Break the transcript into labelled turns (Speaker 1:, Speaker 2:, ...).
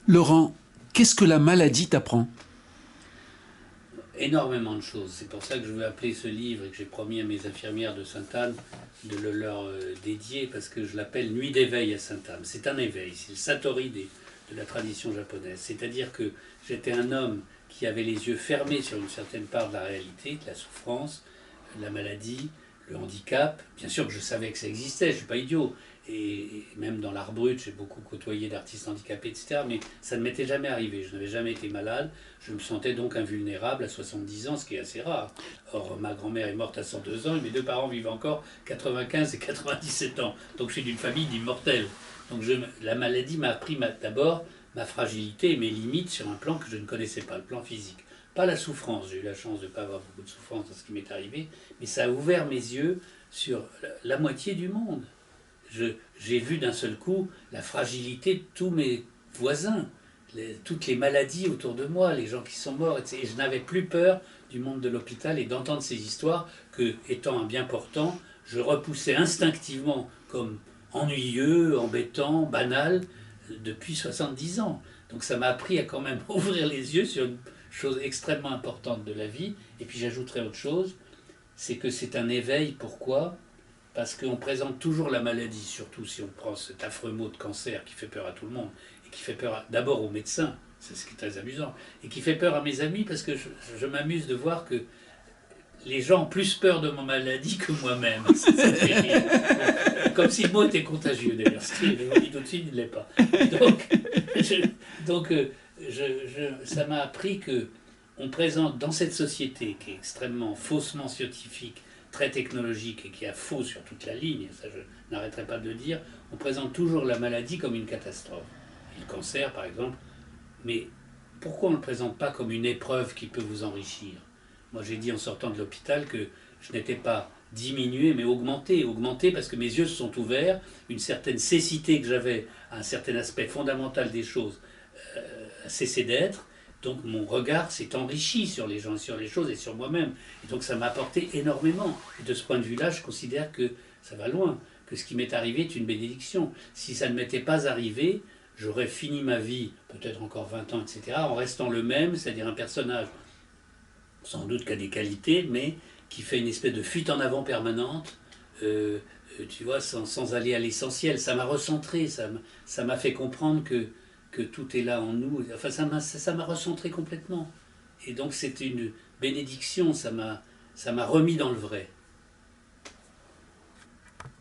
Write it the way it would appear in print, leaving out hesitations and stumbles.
Speaker 1: Laurent, qu'est-ce que la maladie t'apprend?
Speaker 2: Énormément de choses. C'est pour ça que je veux appeler ce livre et que j'ai promis à mes infirmières de Sainte-Anne de le leur dédier, parce que je l'appelle Nuit d'éveil à Sainte-Anne. C'est un éveil, c'est le satori de la tradition japonaise. C'est-à-dire que j'étais un homme qui avait les yeux fermés sur une certaine part de la réalité, de la souffrance, de la maladie, le handicap. Bien sûr que je savais que ça existait, je ne suis pas idiot. Et même dans l'art brut, j'ai beaucoup côtoyé d'artistes handicapés, etc. Mais ça ne m'était jamais arrivé. Je n'avais jamais été malade. Je me sentais donc invulnérable à 70 ans, ce qui est assez rare. Or, ma grand-mère est morte à 102 ans et mes deux parents vivent encore 95 et 97 ans. Donc, je suis d'une famille d'immortels. Donc, la maladie m'a appris d'abord ma fragilité et mes limites sur un plan que je ne connaissais pas, le plan physique. Pas la souffrance. J'ai eu la chance de ne pas avoir beaucoup de souffrance dans ce qui m'est arrivé. Mais ça a ouvert mes yeux sur la moitié du monde. J'ai vu d'un seul coup la fragilité de tous mes voisins, toutes les maladies autour de moi, les gens qui sont morts, etc. Et je n'avais plus peur du monde de l'hôpital et d'entendre ces histoires que, étant un bien portant, je repoussais instinctivement comme ennuyeux, embêtant, banal, depuis 70 ans. Donc ça m'a appris à quand même ouvrir les yeux sur une chose extrêmement importante de la vie. Et puis j'ajouterai autre chose, c'est que c'est un éveil. Pourquoi ? Parce qu'on présente toujours la maladie, surtout si on prend cet affreux mot de cancer qui fait peur à tout le monde, et qui fait peur d'abord aux médecins, c'est ce qui est très amusant, et qui fait peur à mes amis, parce que je m'amuse de voir que les gens ont plus peur de ma maladie que moi-même. Comme si le mot était contagieux d'ailleurs, ce qui est dit tout de suite, il ne l'est pas. Donc, ça m'a appris que on présente dans cette société qui est extrêmement faussement scientifique, très technologique et qui a faux sur toute la ligne, ça je n'arrêterai pas de le dire, on présente toujours la maladie comme une catastrophe. Et le cancer par exemple, mais pourquoi on ne le présente pas comme une épreuve qui peut vous enrichir? Moi j'ai dit en sortant de l'hôpital que je n'étais pas diminué mais augmenté. Augmenté parce que mes yeux se sont ouverts, une certaine cécité que j'avais à un certain aspect fondamental des choses a cessé d'être. Donc mon regard s'est enrichi sur les gens, sur les choses et sur moi-même. Et donc ça m'a apporté énormément. Et de ce point de vue-là, je considère que ça va loin, que ce qui m'est arrivé est une bénédiction. Si ça ne m'était pas arrivé, j'aurais fini ma vie, peut-être encore 20 ans, etc., en restant le même, c'est-à-dire un personnage, sans doute qui a des qualités, mais qui fait une espèce de fuite en avant permanente, tu vois, sans aller à l'essentiel. Ça m'a recentré, ça m'a fait comprendre que tout est là en nous. Enfin, ça m'a recentré complètement. Et donc, c'était une bénédiction, ça m'a remis dans le vrai.